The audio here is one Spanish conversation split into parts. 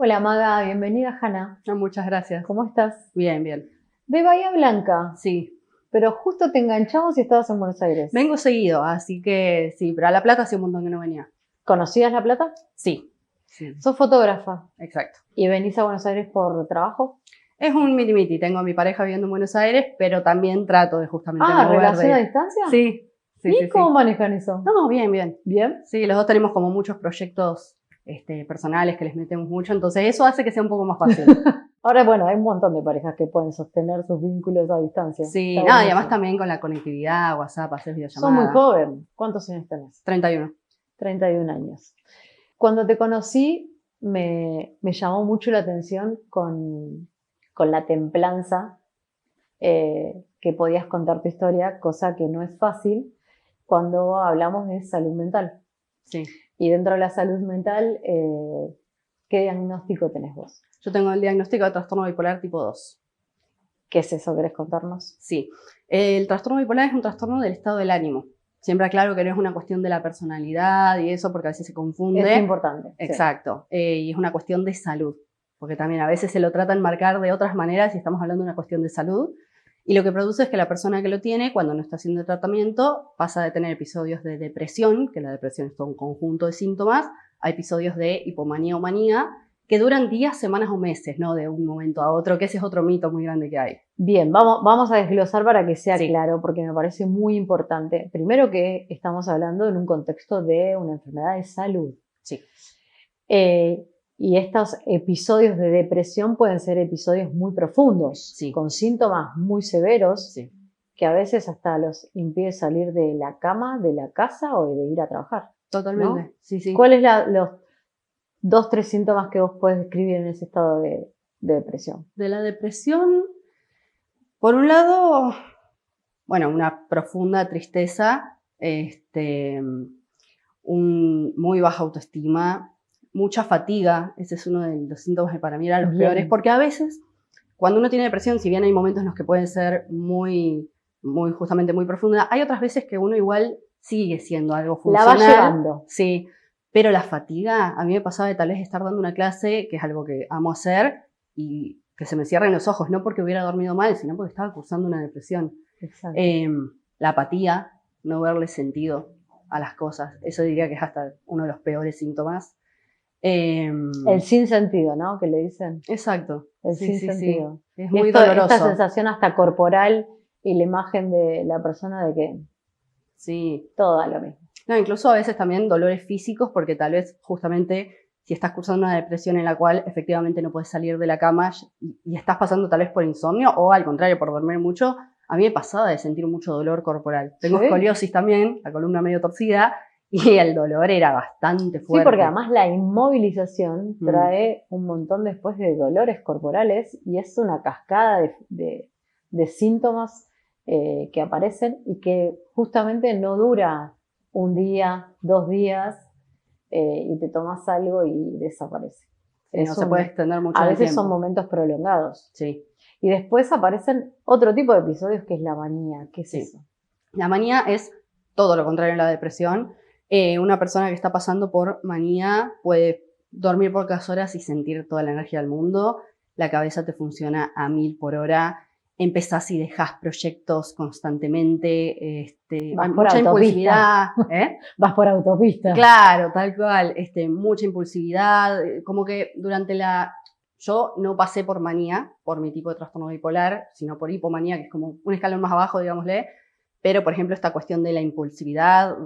Hola Maga, bienvenida Hanna. Muchas gracias. ¿Cómo estás? Bien, bien. De Bahía Blanca, Sí, pero justo te enganchamos y estabas en Buenos Aires. vengo seguido, así que sí, pero a La Plata hace un montón que no venía. ¿Conocías La Plata? Sí, Sos fotógrafa exacto. y venís a Buenos Aires por trabajo. Es un miti-miti, tengo a mi pareja viviendo en Buenos Aires, pero también trato de justamente mover ¿Relación a de... distancia? Sí, sí, ¿Y sí, cómo sí. manejan eso? No, bien, bien. ¿Bien? Sí, los dos tenemos como muchos proyectos personales que les metemos mucho, entonces eso hace que sea un poco más fácil. Ahora, bueno, hay un montón de parejas que pueden sostener sus vínculos a distancia. Sí, Está nada, y buenísimo. además también con la conectividad, WhatsApp, hacer Sos muy videollamadas. joven. ¿Cuántos años tenés? 31. 31 años. Cuando te conocí, me llamó mucho la atención con la templanza que podías contar tu historia, cosa que no es fácil cuando hablamos de salud mental. Sí. Y dentro de la salud mental, ¿qué diagnóstico tenés vos? Yo tengo el diagnóstico de trastorno bipolar tipo 2. ¿Qué es eso? ¿Querés contarnos? Sí, el trastorno bipolar es un trastorno del estado del ánimo. Siempre aclaro que no es una cuestión de la personalidad y eso, porque a veces se confunde. Es importante. Exacto, sí. Y es una cuestión de salud, porque también a veces se lo trata de enmarcar de otras maneras y estamos hablando de una cuestión de salud. Y lo que produce es que la persona que lo tiene, cuando no está haciendo el tratamiento, pasa de tener episodios de depresión, que la depresión es todo un conjunto de síntomas, a episodios de hipomanía o manía, que duran días, semanas o meses, ¿no? De un momento a otro, que ese es otro mito muy grande que hay. Bien, vamos a desglosar para que sea Sí. claro, porque me parece muy importante. Primero que estamos hablando en un contexto de una enfermedad de salud. Sí. Y estos episodios de depresión pueden ser episodios muy profundos, sí. con síntomas muy severos, sí. que a veces hasta los impide salir de la cama, de la casa o de ir a trabajar. Totalmente, ¿no? sí, sí. ¿Cuáles los 2-3 síntomas que vos podés describir en ese estado de depresión? De la depresión, por un lado, bueno, una profunda tristeza, muy baja autoestima, mucha fatiga, ese es uno de los síntomas que para mí eran los peores, porque a veces, cuando uno tiene depresión, si bien hay momentos en los que pueden ser justamente muy profunda, hay otras veces que uno igual sigue siendo algo funcional. La va llevando. Sí, pero la fatiga, a mí me pasaba de tal vez estar dando una clase, que es algo que amo hacer, y que se me cierren los ojos, no porque hubiera dormido mal, sino porque estaba cursando una depresión. Exacto. La apatía, no verle sentido a las cosas, eso diría que es hasta uno de los peores síntomas. El sinsentido, ¿no? Que le dicen. Exacto. El sinsentido. Sí. Es muy doloroso. Esta sensación hasta corporal y la imagen de la persona de que todo da lo mismo. No, incluso a veces también dolores físicos, porque tal vez justamente si estás cursando una depresión en la cual efectivamente no puedes salir de la cama y estás pasando tal vez por insomnio o al contrario por dormir mucho, a mí me pasaba de sentir mucho dolor corporal. Tengo escoliosis también, la columna medio torcida, y el dolor era bastante fuerte. Sí, porque además la inmovilización trae un montón después de dolores corporales y es una cascada de síntomas que aparecen y que justamente no dura un día, 2 días y te tomas algo y desaparece. Sí, no se puede extender mucho. A veces son momentos prolongados. Sí. Y después aparecen otro tipo de episodios que es la manía. ¿Qué es eso? La manía es todo lo contrario a la depresión. Una persona que está pasando por manía puede dormir pocas horas y sentir toda la energía del mundo. La cabeza te funciona a 1000 por hora. Empezás y dejás proyectos constantemente. Mucha impulsividad. Vas por autopista. Claro, tal cual. Mucha impulsividad. Como que yo no pasé por manía, por mi tipo de trastorno bipolar, sino por hipomanía, que es como un escalón más abajo, digámosle. Pero, por ejemplo, esta cuestión de la impulsividad,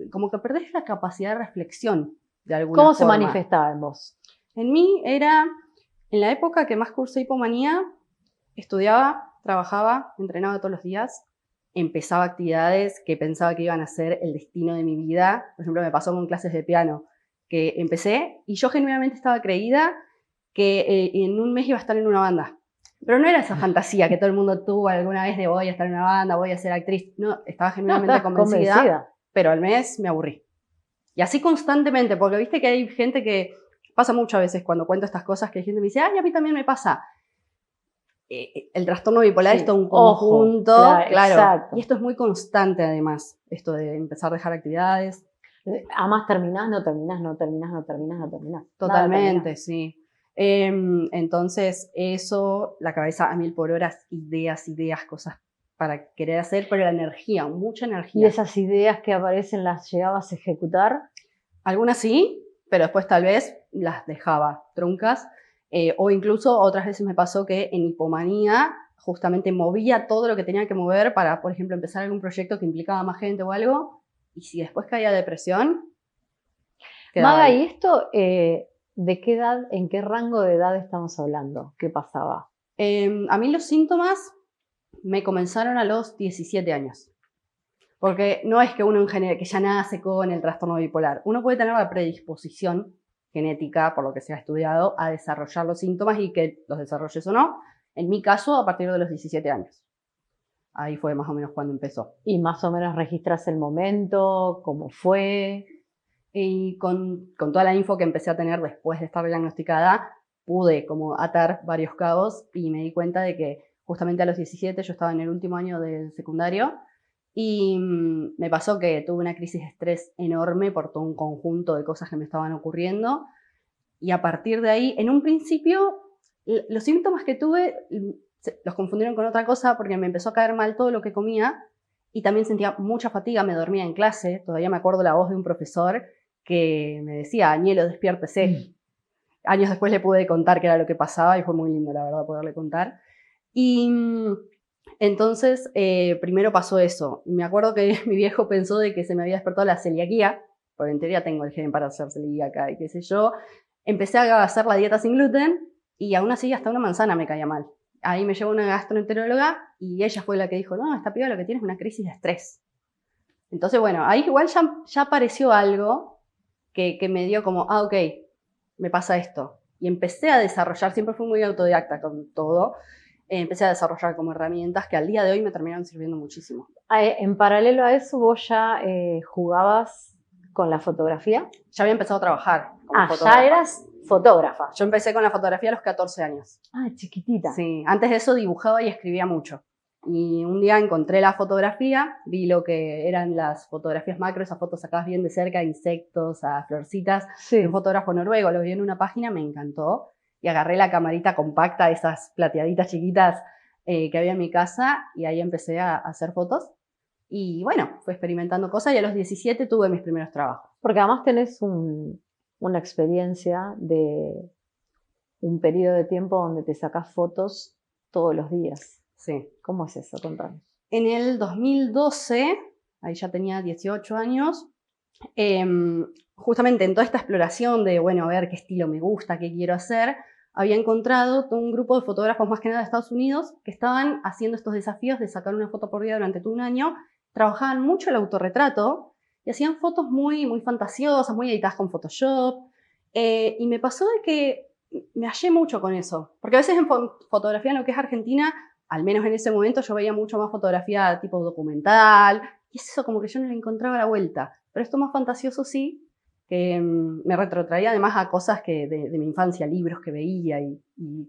como que perdés la capacidad de reflexión de alguna forma. ¿Cómo se manifestaba en vos? En mí era, en la época que más cursé hipomanía, estudiaba, trabajaba, entrenaba todos los días, empezaba actividades que pensaba que iban a ser el destino de mi vida. Por ejemplo, me pasó con clases de piano, que empecé y yo genuinamente estaba creída que en un mes iba a estar en una banda. Pero no era esa fantasía que todo el mundo tuvo alguna vez de voy a estar en una banda, voy a ser actriz. No, estaba genuinamente convencida, pero al mes me aburrí. Y así constantemente, porque viste que hay gente que pasa muchas veces cuando cuento estas cosas, que hay gente que me dice, ay, a mí también me pasa. El trastorno bipolar es todo un conjunto. Ojo, claro. Y esto es muy constante además, esto de empezar a dejar actividades. Además terminás, no terminás, no terminás, no terminás, no terminás. Totalmente, sí. Entonces eso, la cabeza a 1000 por hora, ideas, cosas para querer hacer, pero la energía, mucha ¿Y energía. esas ideas que aparecen las llegabas a ejecutar? Algunas sí, pero después tal vez las dejaba truncas. O incluso otras veces me pasó que en hipomanía justamente movía todo lo que tenía que mover para, por ejemplo, empezar algún proyecto que implicaba más gente o algo. Y si después caía depresión, quedaba Maga, ahí. ¿y esto de qué edad, en qué rango de edad estamos hablando? ¿Qué pasaba? A mí los síntomas me comenzaron a los 17 años. Porque no es que uno en general, que ya nace con el trastorno bipolar. Uno puede tener la predisposición genética, por lo que se ha estudiado, a desarrollar los síntomas y que los desarrolles o no. En mi caso, a partir de los 17 años. Ahí fue más o menos cuando empezó. ¿Y más o menos registras el momento? ¿Cómo fue? Y con toda la info que empecé a tener después de estar diagnosticada, pude como atar varios cabos y me di cuenta de que justamente a los 17 yo estaba en el último año del secundario y me pasó que tuve una crisis de estrés enorme por todo un conjunto de cosas que me estaban ocurriendo. Y a partir de ahí, en un principio, los síntomas que tuve los confundieron con otra cosa porque me empezó a caer mal todo lo que comía y también sentía mucha fatiga, me dormía en clase. Todavía me acuerdo la voz de un profesor que me decía, Añelo, despiértese. Años después le pude contar qué era lo que pasaba y fue muy lindo, la verdad, poderle contar. Y entonces, primero pasó eso. Me acuerdo que mi viejo pensó de que se me había despertado la celiaquía, porque en teoría tengo el gen para ser celíaca y qué sé yo. Empecé a hacer la dieta sin gluten y aún así hasta una manzana me caía mal. Ahí me llevó una gastroenteróloga y ella fue la que dijo, no, esta piba lo que tiene es una crisis de estrés. Entonces, bueno, ahí igual ya apareció algo que me dio como, ok, me pasa esto. Y empecé a desarrollar, siempre fui muy autodidacta con todo, empecé a desarrollar como herramientas que al día de hoy me terminaron sirviendo muchísimo. En paralelo a eso, ¿vos ya jugabas con la fotografía? Ya había empezado a trabajar como fotógrafa. Ya eras fotógrafa. Yo empecé con la fotografía a los 14 años. Ah, chiquitita. Sí, antes de eso dibujaba y escribía mucho. Y un día encontré la fotografía, vi lo que eran las fotografías macro, esas fotos sacadas bien de cerca, insectos, a florcitas, sí. de un fotógrafo noruego, lo vi en una página, me encantó. Y agarré la camarita compacta, esas plateaditas chiquitas que había en mi casa, y ahí empecé a hacer fotos. Y bueno, fui experimentando cosas y a los 17 tuve mis primeros trabajos. Porque además tenés una experiencia de un periodo de tiempo donde te sacás fotos todos los días. Sí. ¿Cómo es eso? Contanos. En el 2012, ahí ya tenía 18 años, justamente en toda esta exploración de, bueno, a ver qué estilo me gusta, qué quiero hacer, había encontrado un grupo de fotógrafos más que nada de Estados Unidos que estaban haciendo estos desafíos de sacar una foto por día durante todo un año, trabajaban mucho el autorretrato y hacían fotos muy, muy fantasiosas, muy editadas con Photoshop, y me pasó de que me hallé mucho con eso, porque a veces en fotografía en lo que es Argentina, al menos en ese momento yo veía mucho más fotografía tipo documental, y es eso como que yo no le encontraba la vuelta. Pero esto más fantasioso sí, que me retrotraía además a cosas que de mi infancia, libros que veía y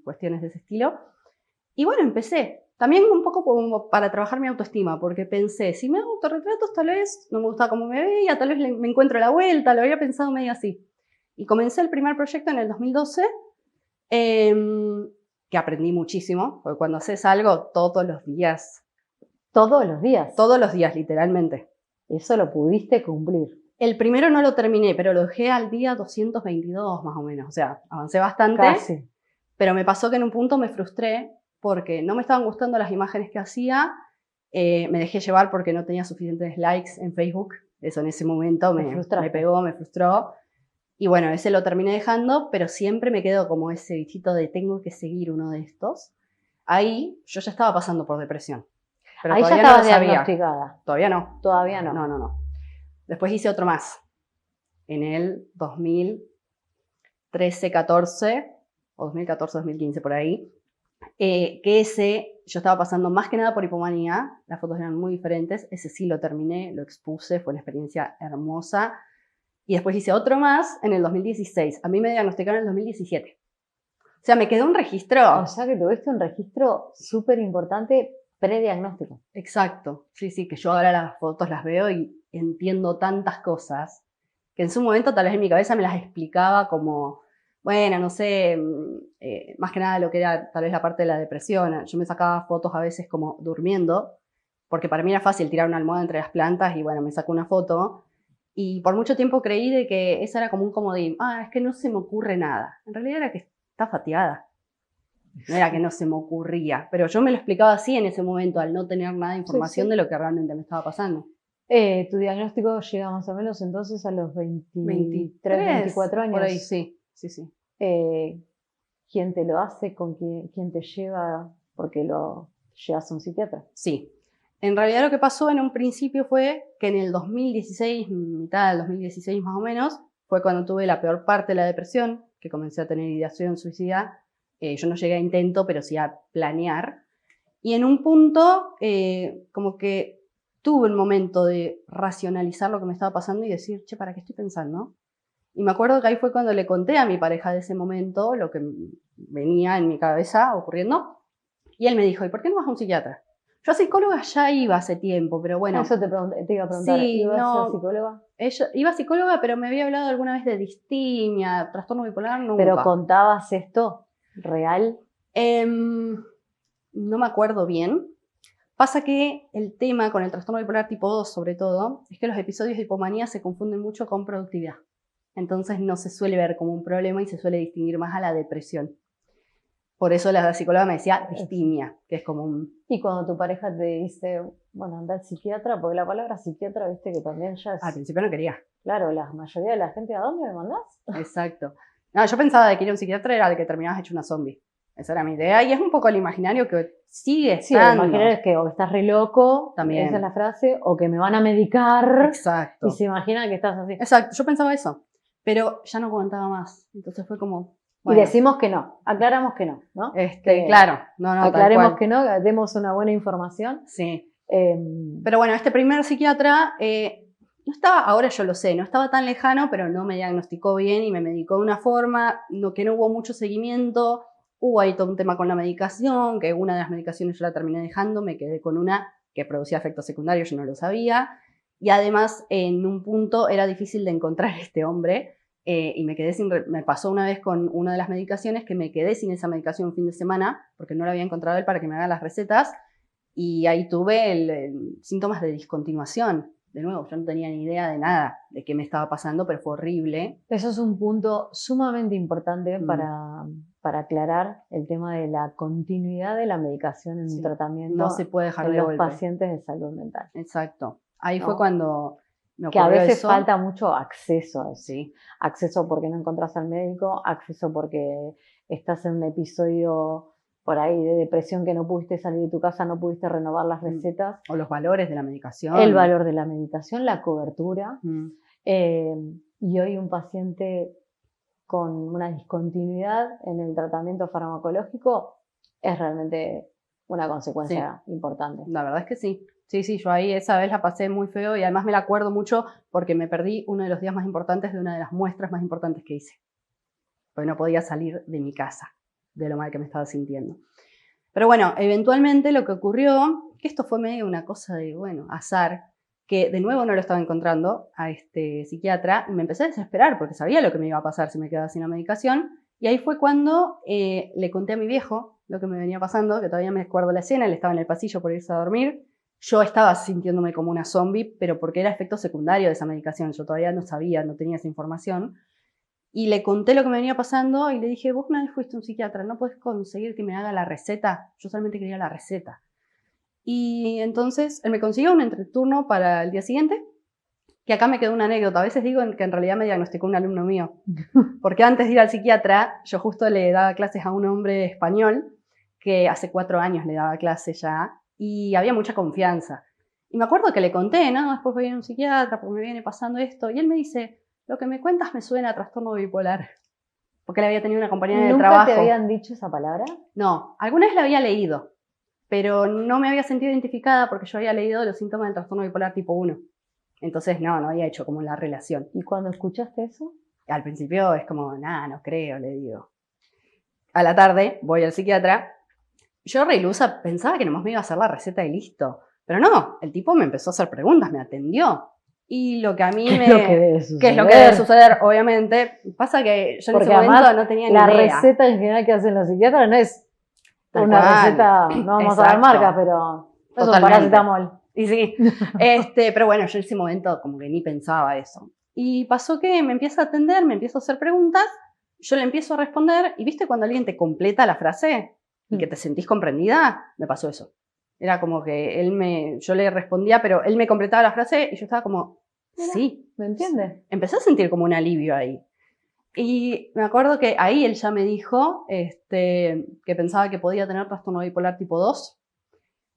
cuestiones de ese estilo. Y bueno, empecé. También un poco como para trabajar mi autoestima, porque pensé, si me hago autorretratos tal vez no me gustaba cómo me veía, tal vez me encuentro la vuelta, lo había pensado medio así. Y comencé el primer proyecto en el 2012, que aprendí muchísimo, porque cuando haces algo todos los días. ¿Todos los días? Todos los días, literalmente. Eso lo pudiste cumplir. El primero no lo terminé, pero lo dejé al día 222 más o menos. O sea, avancé bastante. Casi. Pero me pasó que en un punto me frustré porque no me estaban gustando las imágenes que hacía. Me dejé llevar porque no tenía suficientes likes en Facebook. Eso en ese momento me pegó, me frustró. Y bueno, ese lo terminé dejando, pero siempre me quedó como ese bichito de tengo que seguir uno de estos. Ahí yo ya estaba pasando por depresión. Pero ahí todavía ya estaba no lo sabía. Diagnosticada. Todavía no. Todavía no. No. Después hice otro más. En el 2013-14, o 2014-2015 por ahí, que ese yo estaba pasando más que nada por hipomanía, las fotos eran muy diferentes, ese sí lo terminé, lo expuse, fue una experiencia hermosa. Y después hice otro más en el 2016. A mí me diagnosticaron en el 2017. O sea, me quedó un registro. O sea que tuviste un registro súper importante prediagnóstico. Exacto. Sí, que yo ahora las fotos las veo y entiendo tantas cosas que en su momento tal vez en mi cabeza me las explicaba como, bueno, no sé, más que nada lo que era tal vez la parte de la depresión. Yo me sacaba fotos a veces como durmiendo, porque para mí era fácil tirar una almohada entre las plantas y bueno, me saco una foto. Y por mucho tiempo creí de que esa era como un comodín. Es que no se me ocurre nada. En realidad era que estaba fatiada. No era que no se me ocurría, pero yo me lo explicaba así en ese momento, al no tener nada de información de lo que realmente me estaba pasando. Tu diagnóstico llega más o menos entonces a los 23, 24 años. Por ahí, sí. ¿Quién te lo hace? ¿Quién te lleva? Porque lo llevas a un psiquiatra. Sí. En realidad lo que pasó en un principio fue que en el 2016, mitad del 2016 más o menos, fue cuando tuve la peor parte de la depresión, que comencé a tener ideación suicida. Yo no llegué a intento, pero sí a planear. Y en un punto, como que tuve un momento de racionalizar lo que me estaba pasando y decir, che, ¿para qué estoy pensando? Y me acuerdo que ahí fue cuando le conté a mi pareja de ese momento lo que venía en mi cabeza ocurriendo. Y él me dijo, ¿y por qué no vas a un psiquiatra? Yo a psicóloga ya iba hace tiempo, pero bueno. Eso te iba a preguntar, sí, ¿ibas a psicóloga? Iba a psicóloga, pero me había hablado alguna vez de distimia, trastorno bipolar, nunca. ¿Pero contabas esto real? No me acuerdo bien. Pasa que el tema con el trastorno bipolar tipo 2, sobre todo, es que los episodios de hipomanía se confunden mucho con productividad. Entonces no se suele ver como un problema y se suele distinguir más a la depresión. Por eso la psicóloga me decía distimia, que es como un... Y cuando tu pareja te dice, bueno, anda al psiquiatra, porque la palabra psiquiatra, viste que también ya es... Al principio no quería. Claro, la mayoría de la gente, ¿a dónde me mandás? Exacto. No, yo pensaba de que ir a un psiquiatra era de que terminabas hecho una zombie. Esa era mi idea y es un poco el imaginario que sigue estando. Sí, el imaginario es que o estás re loco, también. Esa es la frase, o que me van a medicar. Exacto. Y se imagina que estás así. Exacto, yo pensaba eso, pero ya no aguantaba más. Entonces fue como... Bueno. Y decimos que no, aclaramos que no, ¿no? Claro, no, aclaremos que no, demos una buena información. Sí. Pero bueno, este primer psiquiatra no estaba, ahora yo lo sé, no estaba tan lejano, pero no me diagnosticó bien y me medicó de una forma que no hubo mucho seguimiento. Hubo ahí todo un tema con la medicación, que una de las medicaciones yo la terminé dejando, me quedé con una que producía efectos secundarios, yo no lo sabía. Y además, en un punto era difícil de encontrar este hombre. Y me pasó una vez con una de las medicaciones que me quedé sin esa medicación un fin de semana porque no la había encontrado él para que me haga las recetas y ahí tuve síntomas de discontinuación. De nuevo, yo no tenía ni idea de nada de qué me estaba pasando, pero fue horrible. Eso es un punto sumamente importante para aclarar el tema de la continuidad de la medicación en un tratamiento. No se puede dejar en los pacientes de salud mental. Exacto. Ahí fue cuando... Que a veces falta mucho acceso a eso. Sí. Acceso porque no encontrás al médico, acceso porque estás en un episodio por ahí de depresión que no pudiste salir de tu casa, no pudiste renovar las recetas. O los valores de la medicación. El valor de la medicación, la cobertura. Y hoy un paciente con una discontinuidad en el tratamiento farmacológico es realmente una consecuencia importante. La verdad es que sí. Sí, yo ahí esa vez la pasé muy feo y además me la acuerdo mucho porque me perdí uno de los días más importantes de una de las muestras más importantes que hice. Porque no podía salir de mi casa, de lo mal que me estaba sintiendo. Pero bueno, eventualmente lo que ocurrió, que esto fue medio una cosa de, azar, que de nuevo no lo estaba encontrando a este psiquiatra y me empecé a desesperar porque sabía lo que me iba a pasar si me quedaba sin la medicación. Y ahí fue cuando le conté a mi viejo lo que me venía pasando, que todavía me acuerdo la escena, él estaba en el pasillo por irse a dormir. Yo estaba sintiéndome como una zombie, pero porque era efecto secundario de esa medicación. Yo todavía no sabía, no tenía esa información. Y le conté lo que me venía pasando y le dije, vos una vez fuiste a un psiquiatra, ¿no podés conseguir que me haga la receta? Yo solamente quería la receta. Y entonces él me consiguió un entreturno para el día siguiente, que acá me quedó una anécdota. A veces digo que en realidad me diagnosticó un alumno mío. Porque antes de ir al psiquiatra, yo justo le daba clases a un hombre español que hace 4 años le daba clases ya. Y había mucha confianza. Y me acuerdo que le conté, ¿no? Después voy a ir a un psiquiatra porque me viene pasando esto. Y él me dice, lo que me cuentas me suena a trastorno bipolar. Porque él había tenido una compañera de trabajo. ¿Nunca te habían dicho esa palabra? No, alguna vez la había leído. Pero no me había sentido identificada porque yo había leído los síntomas del trastorno bipolar tipo 1. Entonces no había hecho como la relación. ¿Y cuando escuchaste eso? Al principio es como, no creo, le digo. A la tarde voy al psiquiatra. Yo, re ilusa, pensaba que nomás me iba a hacer la receta y listo. Pero no, el tipo me empezó a hacer preguntas, me atendió. Y lo que a mí ¿Qué es lo que debe ¿qué es lo que debe suceder? Obviamente, pasa que yo en Porque ese momento además, no tenía ni la idea. receta en general que hacen los psiquiatras no es Tal una cual. receta, no vamos a dar Exacto. marcas, pero no es un Totalmente. paracetamol. Y sí, pero bueno, yo en ese momento como que ni pensaba eso. Y pasó que me empieza a atender, me empieza a hacer preguntas, yo le empiezo a responder, y viste cuando alguien te completa la frase y que te sentís comprendida, me pasó eso. Era como que yo le respondía, pero él me completaba la frase y yo estaba como, Mira, sí. ¿me entiendes? Empecé a sentir como un alivio ahí. Y me acuerdo que ahí él ya me dijo que pensaba que podía tener trastorno bipolar tipo 2,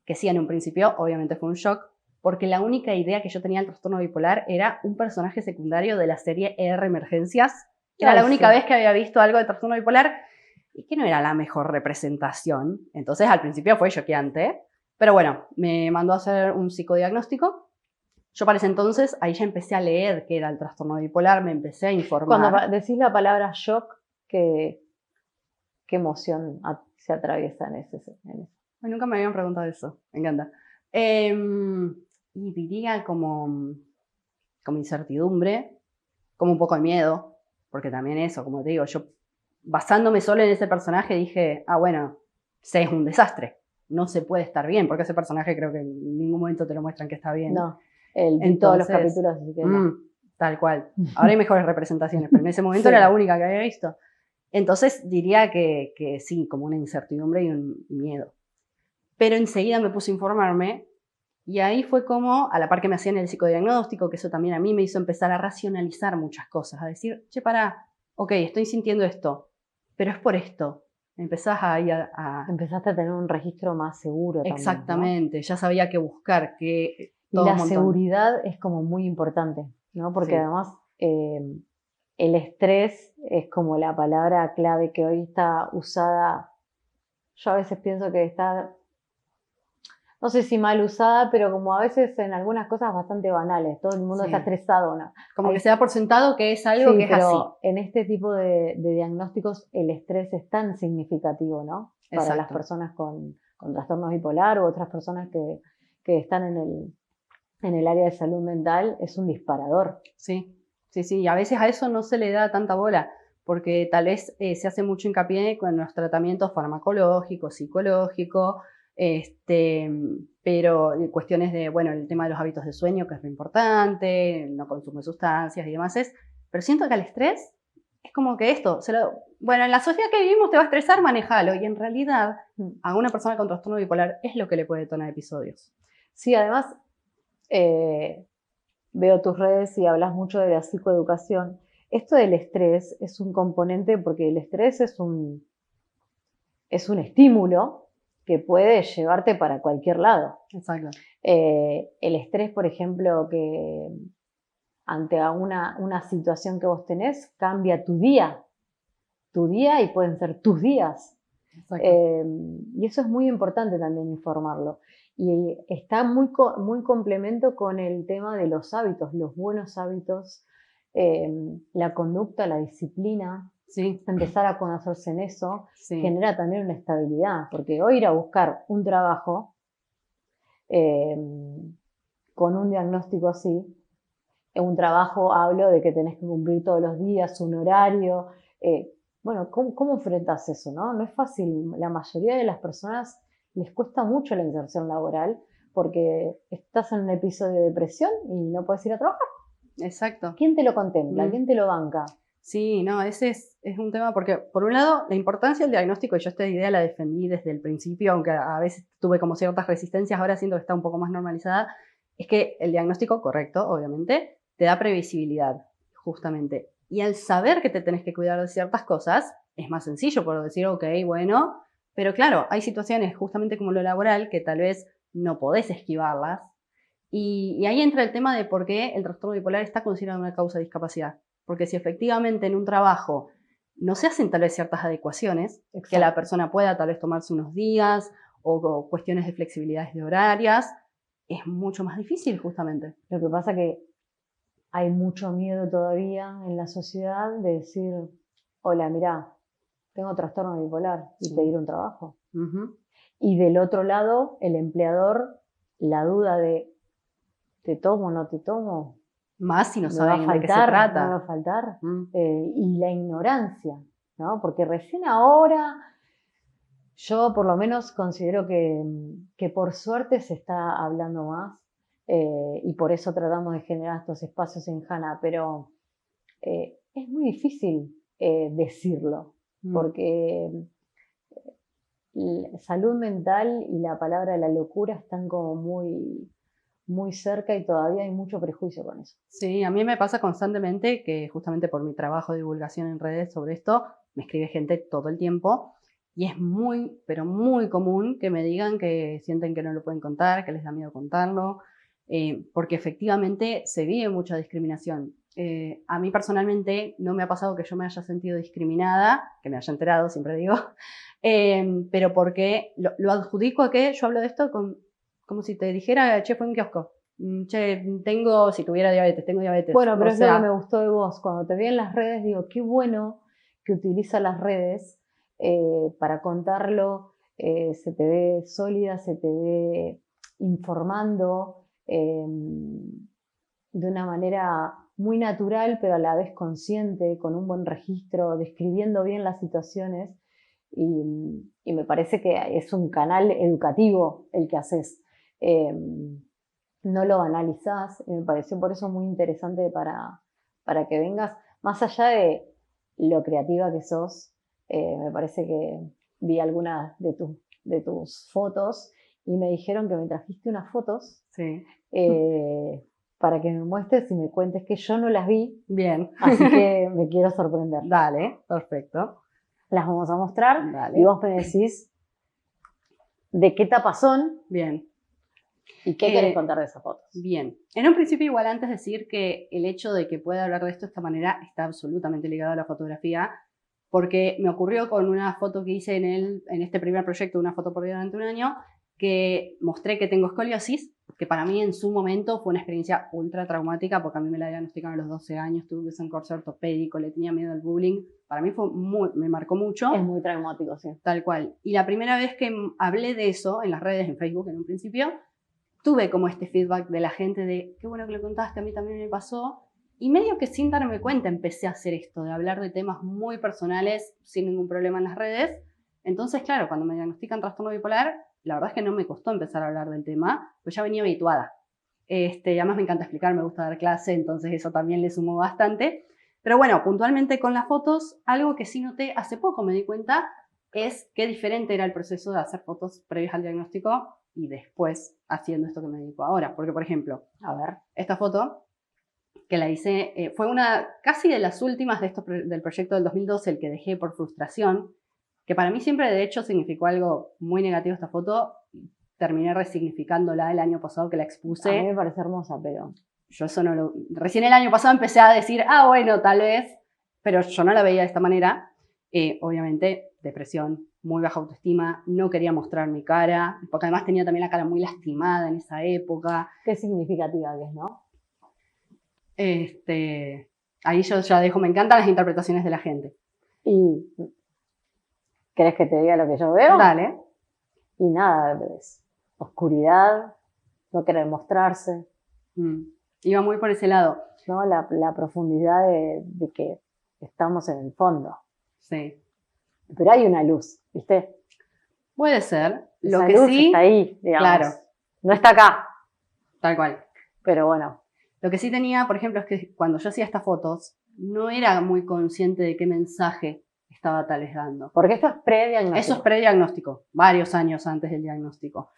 que sí, en un principio obviamente fue un shock, porque la única idea que yo tenía del trastorno bipolar era un personaje secundario de la serie ER Emergencias. Era la única vez que había visto algo de trastorno bipolar y que no era la mejor representación. Entonces al principio fue choqueante, pero bueno, me mandó a hacer un psicodiagnóstico. Yo para ese entonces ahí ya empecé a leer qué era el trastorno bipolar, me empecé a informar. Cuando decís la palabra shock, ¿qué emoción se atraviesa en eso? Ay, nunca me habían preguntado eso, me encanta. Y diría como incertidumbre, como un poco de miedo, porque también eso, como te digo, yo basándome solo en ese personaje dije, bueno, es un desastre, no se puede estar bien, porque ese personaje creo que en ningún momento te lo muestran que está bien. No, vi todos los capítulos, así que no. Tal cual. Ahora hay mejores representaciones, pero en ese momento era la única que había visto. Entonces diría que sí, como una incertidumbre y un miedo. Pero enseguida me puse a informarme y ahí fue como, a la par que me hacían el psicodiagnóstico, que eso también a mí me hizo empezar a racionalizar muchas cosas, a decir, che, pará, ok, estoy sintiendo esto, pero es por esto. Empezás ahí Empezaste a tener un registro más seguro también, exactamente, ¿no? Ya sabía qué buscar, que y la seguridad es como muy importante, ¿no? Porque además el estrés es como la palabra clave que hoy está usada. Yo a veces pienso que está, no sé si mal usada, pero como a veces en algunas cosas bastante banales. Todo el mundo está estresado, ¿no? Como que se da por sentado que es algo que es así. Pero en este tipo de diagnósticos el estrés es tan significativo, ¿no? Para las personas con trastornos bipolar u otras personas que están en el área de salud mental, es un disparador. Sí, y a veces a eso no se le da tanta bola, porque tal vez se hace mucho hincapié con los tratamientos farmacológicos, psicológicos, pero cuestiones de, bueno, el tema de los hábitos de sueño, que es lo importante, no consumo de sustancias y demás pero siento que al estrés es como que esto, bueno, en la sociedad que vivimos te va a estresar, manejalo, y en realidad a una persona con trastorno bipolar es lo que le puede detonar episodios. Sí, además veo tus redes y hablas mucho de la psicoeducación. Esto del estrés es un componente porque el estrés es un estímulo que puede llevarte para cualquier lado. Exacto. El estrés, por ejemplo, que ante una situación que vos tenés, cambia tu día y pueden ser tus días. Y eso es muy importante también informarlo. Y está muy complemento con el tema de los hábitos, los buenos hábitos, la conducta, la disciplina. Sí. Empezar a conocerse en eso genera también una estabilidad, porque hoy ir a buscar un trabajo con un diagnóstico así, un trabajo hablo de que tenés que cumplir todos los días un horario, bueno, ¿cómo enfrentas eso? No es fácil. La mayoría de las personas les cuesta mucho la inserción laboral porque estás en un episodio de depresión y no puedes ir a trabajar. Exacto. ¿Quién te lo contempla? ¿Quién te lo banca? Sí, no, ese es un tema porque, por un lado, la importancia del diagnóstico, y yo esta idea la defendí desde el principio, aunque a veces tuve como ciertas resistencias, ahora siento que está un poco más normalizada, es que el diagnóstico, correcto, obviamente, te da previsibilidad, justamente. Y al saber que te tenés que cuidar de ciertas cosas, es más sencillo por decir, ok, bueno, pero claro, hay situaciones justamente como lo laboral que tal vez no podés esquivarlas. Y ahí entra el tema de por qué el trastorno bipolar está considerado una causa de discapacidad. Porque si efectivamente en un trabajo no se hacen tal vez ciertas adecuaciones, que la persona pueda tal vez tomarse unos días o cuestiones de flexibilidades de horarias, es mucho más difícil justamente. Lo que pasa que hay mucho miedo todavía en la sociedad de decir, hola, mirá, tengo trastorno bipolar y pedir un trabajo. Y del otro lado, el empleador, la duda de, ¿te tomo o no te tomo? Más si no me va a saben de qué se faltar, trata. me va a faltar. Y la ignorancia, ¿no? Porque recién ahora yo por lo menos considero que por suerte se está hablando más y por eso tratamos de generar estos espacios en HANA, pero es muy difícil decirlo, porque salud mental y la palabra la locura están como muy cerca y todavía hay mucho prejuicio con eso. Sí, a mí me pasa constantemente que justamente por mi trabajo de divulgación en redes sobre esto, me escribe gente todo el tiempo y es muy, pero muy común que me digan que sienten que no lo pueden contar, que les da miedo contarlo, porque efectivamente se vive mucha discriminación. A mí personalmente no me ha pasado que yo me haya sentido discriminada, que me haya enterado, siempre digo, pero porque lo adjudico a que yo hablo de esto como si te dijera, che, fue un kiosco. Che, si tuviera diabetes, tengo diabetes. Bueno, pero o es sea, lo que me gustó de vos. Cuando te vi en las redes, digo, qué bueno que utiliza las redes para contarlo. Se te ve sólida, se te ve informando de una manera muy natural, pero a la vez consciente, con un buen registro, describiendo bien las situaciones. Y me parece que es un canal educativo el que haces. No lo banalizás y me pareció por eso muy interesante para que vengas, más allá de lo creativa que sos, me parece que vi algunas de tus fotos y me dijeron que me trajiste unas fotos sí. para que me muestres y me cuentes que yo no las vi, Bien. así que me quiero sorprender. Dale, perfecto. Las vamos a mostrar Dale. y vos me decís de qué etapa son. Bien. ¿Y qué querés contar de esas fotos? Bien. En un principio, igual antes decir que el hecho de que pueda hablar de esto de esta manera está absolutamente ligado a la fotografía, porque me ocurrió con una foto que hice en este primer proyecto, una foto por día durante un año, que mostré que tengo escoliosis, que para mí en su momento fue una experiencia ultra traumática, porque a mí me la diagnosticaron a los 12 años, tuve que usar un corset ortopédico, le tenía miedo al bullying. Para mí me marcó mucho. Es muy traumático, sí. Tal cual. Y la primera vez que hablé de eso en las redes, en Facebook en un principio, tuve como este feedback de la gente de qué bueno que lo contaste, a mí también me pasó. Y medio que sin darme cuenta empecé a hacer esto, de hablar de temas muy personales sin ningún problema en las redes. Entonces, claro, cuando me diagnostican trastorno bipolar, la verdad es que no me costó empezar a hablar del tema, pues ya venía habituada. Además me encanta explicar, me gusta dar clase, entonces eso también le sumó bastante. Pero bueno, puntualmente con las fotos, algo que sí noté hace poco, me di cuenta, es qué diferente era el proceso de hacer fotos previas al diagnóstico y después haciendo esto que me dedico ahora. Porque, por ejemplo, a ver, esta foto que la hice, fue una casi de las últimas del proyecto del 2012, el que dejé por frustración, que para mí siempre de hecho significó algo muy negativo esta foto. Terminé resignificándola el año pasado que la expuse. A mí me parece hermosa, pero yo eso no lo... Recién el año pasado empecé a decir, bueno, tal vez, pero yo no la veía de esta manera. Obviamente, depresión, muy baja autoestima, no quería mostrar mi cara, porque además tenía también la cara muy lastimada en esa época. Qué significativa que es, ¿no? Ahí yo ya dejo, me encantan las interpretaciones de la gente. ¿Y querés que te diga lo que yo veo? Dale. Y nada, es oscuridad, no querer mostrarse. Iba muy por ese lado. ¿No? La profundidad de que estamos en el fondo. Sí. Pero hay una luz, ¿viste? Puede ser. Esa Lo que luz sí, está ahí, digamos. claro. No está acá. Tal cual. Pero bueno. Lo que sí tenía, por ejemplo, es que cuando yo hacía estas fotos, no era muy consciente de qué mensaje estaba tal vez dando. Porque esto es prediagnóstico. Eso es prediagnóstico, varios años antes del diagnóstico.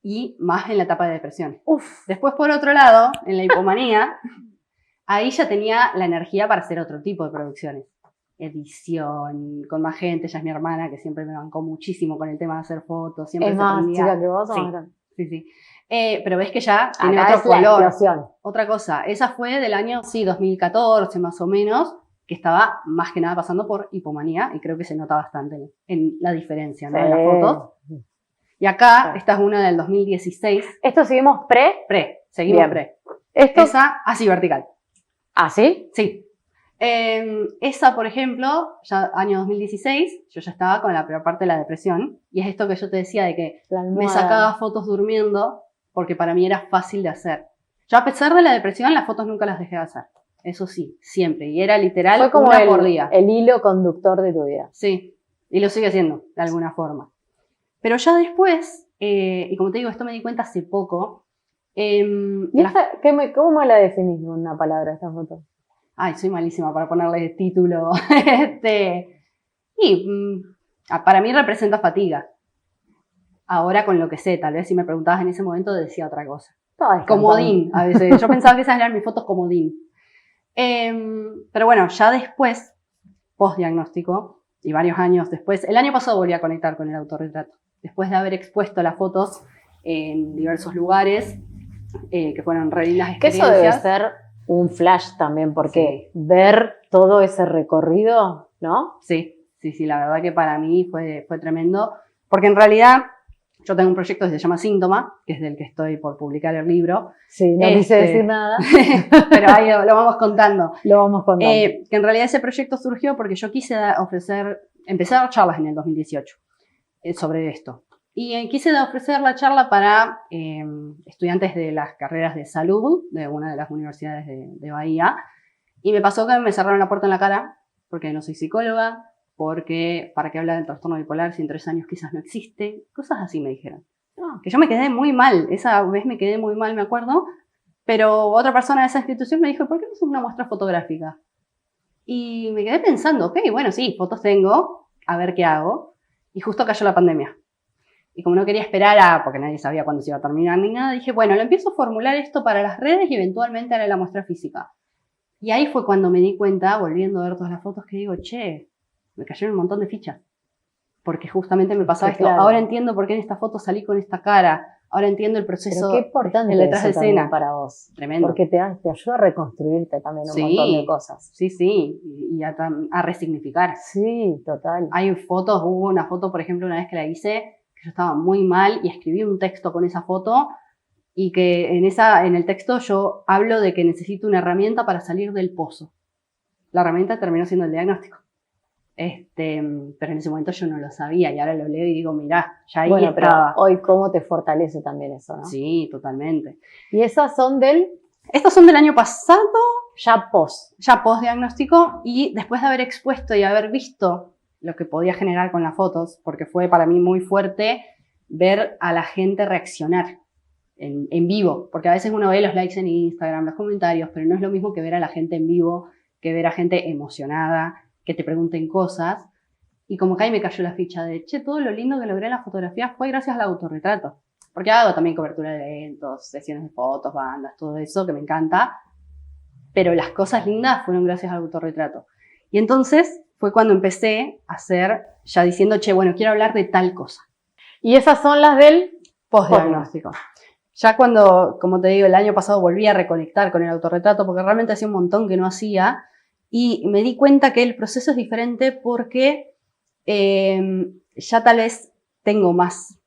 Y más en la etapa de depresión. Después, por otro lado, en la hipomanía, ahí ya tenía la energía para hacer otro tipo de producciones. Edición, con más gente, ella es mi hermana, que siempre me bancó muchísimo con el tema de hacer fotos. Siempre es se más prendía. chica que vos. Sí, sí. Pero ves que ya tiene acá otro es color. La explosión. Otra cosa, esa fue del año, 2014 más o menos, que estaba más que nada pasando por hipomanía, y creo que se nota bastante en la diferencia, ¿no? Sí. En las fotos. Y acá, esta es una del 2016. ¿Esto seguimos Seguimos Bien. pre. ¿Esto? Esa, así vertical. ¿Ah, sí? Sí. Esa, por ejemplo, ya año 2016, yo ya estaba con la peor parte de la depresión, y es esto que yo te decía de que me sacaba fotos durmiendo, porque para mí era fácil de hacer. Yo, a pesar de la depresión, las fotos nunca las dejé de hacer. Eso sí, siempre. Y era literal Fue como una por día. el hilo conductor de tu vida. Sí, y lo sigue haciendo, de alguna forma. Pero ya después, y como te digo, esto me di cuenta hace poco. ¿Y cómo la definís en una palabra esta foto? Ay, soy malísima para ponerle título. Para mí representa fatiga. Ahora con lo que sé, tal vez si me preguntabas en ese momento decía otra cosa. Comodín, a veces. Yo pensaba que esas eran mis fotos comodín. Pero bueno, ya después, post-diagnóstico, y varios años después, el año pasado volví a conectar con el autorretrato. Después de haber expuesto las fotos en diversos lugares, que fueron re lindas experiencias. Que eso debe ser un flash también, porque ver todo ese recorrido, ¿no? Sí, la verdad que para mí fue tremendo, porque en realidad yo tengo un proyecto que se llama Síntoma, que es del que estoy por publicar el libro. Sí, no quise decir nada. Pero ahí lo vamos contando. Lo vamos contando. Que en realidad ese proyecto surgió porque yo quise empecé a dar charlas en el 2018 sobre esto. Y quise ofrecer la charla para estudiantes de las carreras de salud de una de las universidades de Bahía. Y me pasó que me cerraron la puerta en la cara, porque no soy psicóloga, porque ¿para qué hablar del trastorno bipolar si en 3 años quizás no existe? Cosas así me dijeron. Que yo me quedé muy mal, esa vez me quedé muy mal, me acuerdo. Pero otra persona de esa institución me dijo, ¿por qué no haces una muestra fotográfica? Y me quedé pensando, ok, bueno, sí, fotos tengo, a ver qué hago. Y justo cayó la pandemia. Y como no quería esperar porque nadie sabía cuándo se iba a terminar ni nada, dije, bueno, lo empiezo a formular esto para las redes y eventualmente haré la muestra física. Y ahí fue cuando me di cuenta, volviendo a ver todas las fotos, que digo, che, me cayeron un montón de fichas. Porque justamente me pasaba esto. Claro. Ahora entiendo por qué en esta foto salí con esta cara. Ahora entiendo el proceso. Pero qué importante el detrás de escena para vos. Tremendo. Porque te ayuda a reconstruirte también un montón de cosas. Sí. Y a resignificar. Sí, total. Hay fotos, hubo una foto, por ejemplo, una vez que la hice, que yo estaba muy mal y escribí un texto con esa foto y que en el texto yo hablo de que necesito una herramienta para salir del pozo. La herramienta terminó siendo el diagnóstico. Pero en ese momento yo no lo sabía y ahora lo leo y digo, mirá, ya ahí estaba. Pero hoy cómo te fortalece también eso, ¿no? Sí, totalmente. ¿Y esas son Estas son del año pasado. Ya post diagnóstico, y después de haber expuesto y haber visto lo que podía generar con las fotos, porque fue para mí muy fuerte ver a la gente reaccionar en vivo, porque a veces uno ve los likes en Instagram, los comentarios, pero no es lo mismo que ver a la gente en vivo, que ver a gente emocionada, que te pregunten cosas, y como que ahí me cayó la ficha de, che, todo lo lindo que logré en la fotografía fue gracias al autorretrato, porque hago también cobertura de eventos, sesiones de fotos, bandas, todo eso, que me encanta, pero las cosas lindas fueron gracias al autorretrato. Y entonces fue cuando empecé a hacer, ya diciendo, che, bueno, quiero hablar de tal cosa. Y esas son las del postdiagnóstico. Ya cuando, como te digo, el año pasado volví a reconectar con el autorretrato, porque realmente hacía un montón que no hacía, y me di cuenta que el proceso es diferente porque ya tal vez tengo más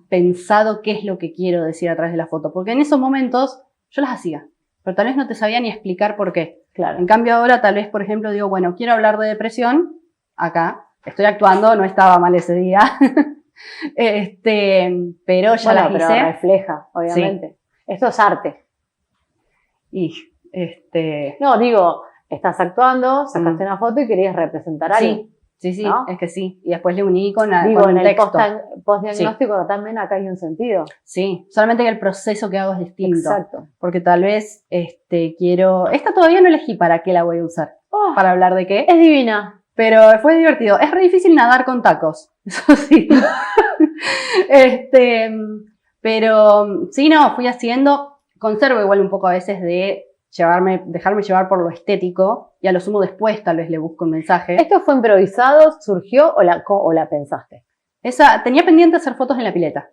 pensado qué es lo que quiero decir a través de la foto. Porque en esos momentos yo las hacía, pero tal vez no te sabía ni explicar por qué. Claro. En cambio ahora tal vez, por ejemplo, digo, bueno, quiero hablar de depresión, acá, estoy actuando, no estaba mal ese día, pero ya las hice. Pero refleja, obviamente. Sí. Esto es arte. No, digo, estás actuando, sacaste una foto y querías representar algo. Sí, ¿no? Es que sí. Y después le uní con un en el texto. Post-diagnóstico también acá hay un sentido. Sí, solamente que el proceso que hago es distinto. Exacto. Porque tal vez quiero... Esta todavía no elegí para qué la voy a usar. Para hablar de qué. Es divina. Pero fue divertido. Es re difícil nadar con tacos. Eso sí. Pero sí, no, fui haciendo... Conservo igual un poco a veces de dejarme llevar por lo estético, y a lo sumo después tal vez le busco un mensaje. ¿Esto fue improvisado, surgió o la pensaste? Tenía pendiente hacer fotos en la pileta.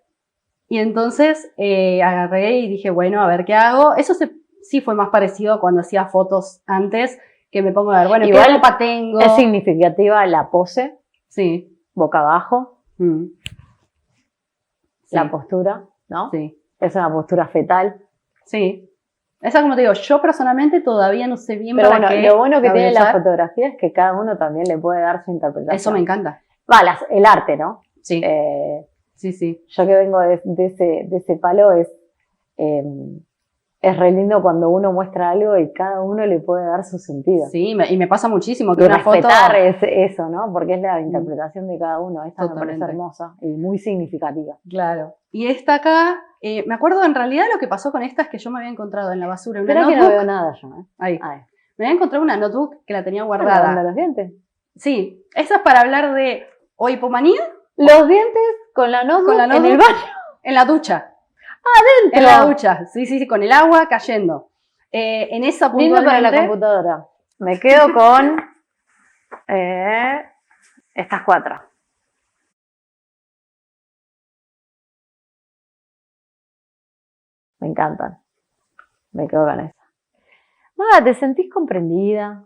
Y entonces agarré y dije, bueno, a ver qué hago. Eso sí fue más parecido a cuando hacía fotos antes, que me pongo a ver, bueno, igual ¿qué ropa tengo? Es significativa la pose. Sí. Boca abajo. La Sí. postura, ¿no? Sí. Es una postura fetal. Sí. Esa, como te digo, yo personalmente todavía no sé bien pero para qué. Lo bueno que tiene la fotografía es que cada uno también le puede dar su interpretación. Eso me encanta. El arte, ¿no? Sí. Sí. Yo que vengo de ese palo es re lindo cuando uno muestra algo y cada uno le puede dar su sentido. Sí, y me pasa muchísimo que Y una foto... respetar eso, ¿no? Porque es la interpretación de cada uno. Esta me Totalmente. parece hermosa y muy significativa. Claro. Y esta acá, me acuerdo en realidad lo que pasó con esta es que yo me había encontrado en la basura una Espera que notebook. no veo nada yo, ¿eh? Ahí. Ahí. Me había encontrado una notebook que la tenía ¿La guardada. onda de los dientes? Sí, esa es para hablar de o hipomanía Los dientes con la notebook, con la en el notebook baño. en la ducha. ¡Adentro! En la ducha, sí, con el agua cayendo. En esa Lindo para la puntualmente... computadora. Me quedo con estas 4. Me encantan. Me quedo con esa. ¿Te sentís comprendida,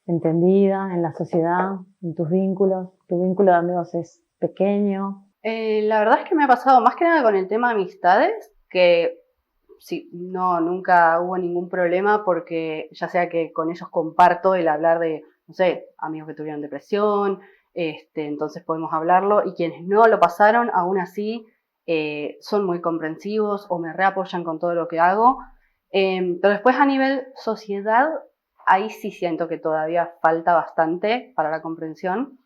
entendida en la sociedad, en tus vínculos? ¿Tu vínculo de amigos es pequeño? La verdad es que me ha pasado más que nada con el tema de amistades, que sí, no, nunca hubo ningún problema porque ya sea que con ellos comparto el hablar de, no sé, amigos que tuvieron depresión, entonces podemos hablarlo, y quienes no lo pasaron, aún así son muy comprensivos o me reapoyan con todo lo que hago. Pero después a nivel sociedad, ahí sí siento que todavía falta bastante para la comprensión.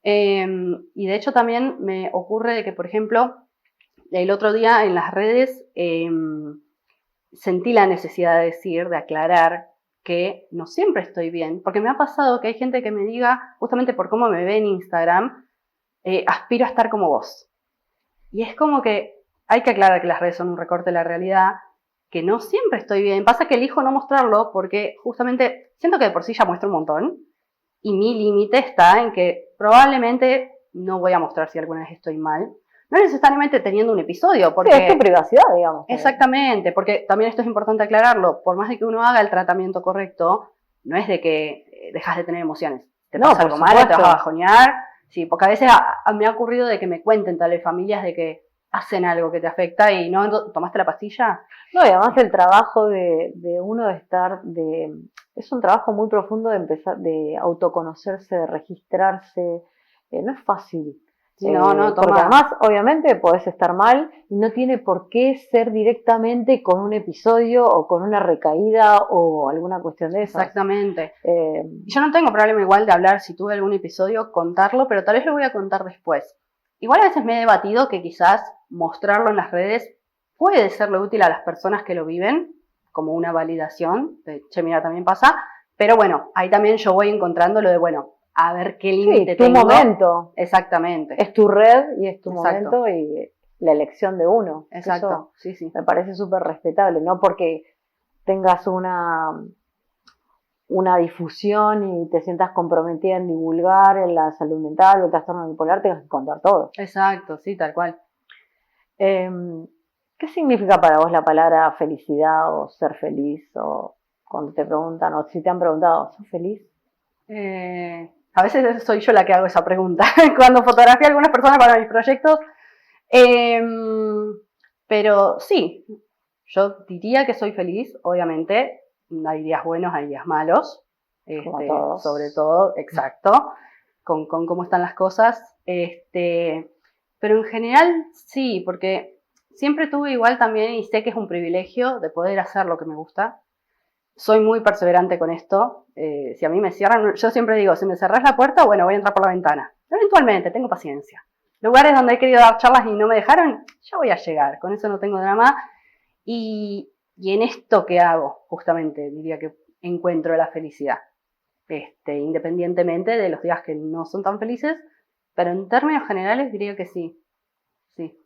Y de hecho también me ocurre de que, por ejemplo, el otro día en las redes sentí la necesidad de decir, de aclarar que no siempre estoy bien, porque me ha pasado que hay gente que me diga, justamente por cómo me ve en Instagram, aspiro a estar como vos. Y es como que hay que aclarar que las redes son un recorte de la realidad, que no siempre estoy bien. Pasa que elijo no mostrarlo porque justamente siento que de por sí ya muestro un montón, y mi límite está en que probablemente no voy a mostrar si alguna vez estoy mal. No necesariamente teniendo un episodio, porque... Sí, es tu privacidad, digamos. Exactamente, porque también esto es importante aclararlo. Por más de que uno haga el tratamiento correcto, no es de que dejas de tener emociones. Te pasa algo malo, te vas a bajonear. Sí, porque a veces me ha ocurrido de que me cuenten tal vez familias de que hacen algo que te afecta y no tomaste la pastilla. No, y además el trabajo de uno de estar, es un trabajo muy profundo de empezar, de autoconocerse, de registrarse. No es fácil. Sí, no, porque además, obviamente, podés estar mal y no tiene por qué ser directamente con un episodio o con una recaída o alguna cuestión de esas. Exactamente. Yo no tengo problema igual de hablar si tuve algún episodio, contarlo, pero tal vez lo voy a contar después. Igual a veces me he debatido que quizás mostrarlo en las redes puede serle útil a las personas que lo viven, como una validación, de, che, mira, también pasa, pero bueno, ahí también yo voy encontrando lo de, bueno, a ver qué límite tengo. Tu momento. Exactamente. Es tu red y es tu momento y la elección de uno. Exacto, eso sí. Me parece súper respetable, no porque tengas una difusión y te sientas comprometida en divulgar en la salud mental o el trastorno bipolar, tengas que contar todo. Exacto, sí, tal cual. ¿Qué significa para vos la palabra felicidad o ser feliz? O cuando te preguntan, o si te han preguntado, ¿sos feliz? A veces soy yo la que hago esa pregunta cuando fotografío a algunas personas para mis proyectos. Pero sí, yo diría que soy feliz, obviamente. Hay días buenos, hay días malos. Sobre todo, exacto, con cómo están las cosas. Pero en general sí, porque siempre tuve igual también, y sé que es un privilegio de poder hacer lo que me gusta. Soy muy perseverante con esto. Si a mí me cierran, yo siempre digo, si me cerrás la puerta, bueno, voy a entrar por la ventana. Eventualmente, tengo paciencia. Lugares donde he querido dar charlas y no me dejaron, ya voy a llegar. Con eso no tengo drama. Y en esto que hago, justamente, diría que encuentro la felicidad. Independientemente de los días que no son tan felices, pero en términos generales diría que sí. Sí.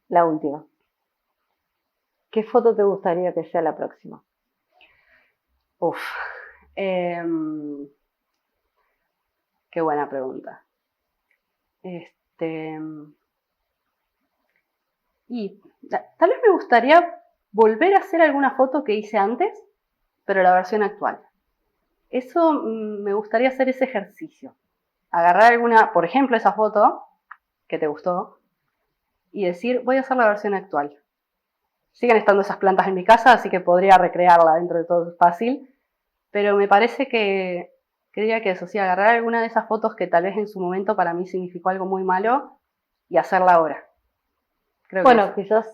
La última. ¿Qué foto te gustaría que sea la próxima? Qué buena pregunta. Y tal vez me gustaría volver a hacer alguna foto que hice antes, pero la versión actual. Eso me gustaría hacer ese ejercicio. Agarrar alguna, por ejemplo, esa foto que te gustó y decir, voy a hacer la versión actual. Siguen estando esas plantas en mi casa, así que podría recrearla dentro de todo fácil, pero me parece que diría que eso, sí, agarrar alguna de esas fotos que tal vez en su momento para mí significó algo muy malo y hacerla ahora. Bueno, quizás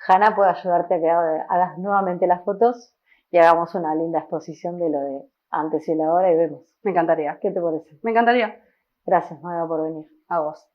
Hanna puede ayudarte a que hagas nuevamente las fotos y hagamos una linda exposición de lo de antes y el ahora y vemos. Me encantaría. ¿Qué te parece? Me encantaría. Gracias, Maga, por venir. A vos.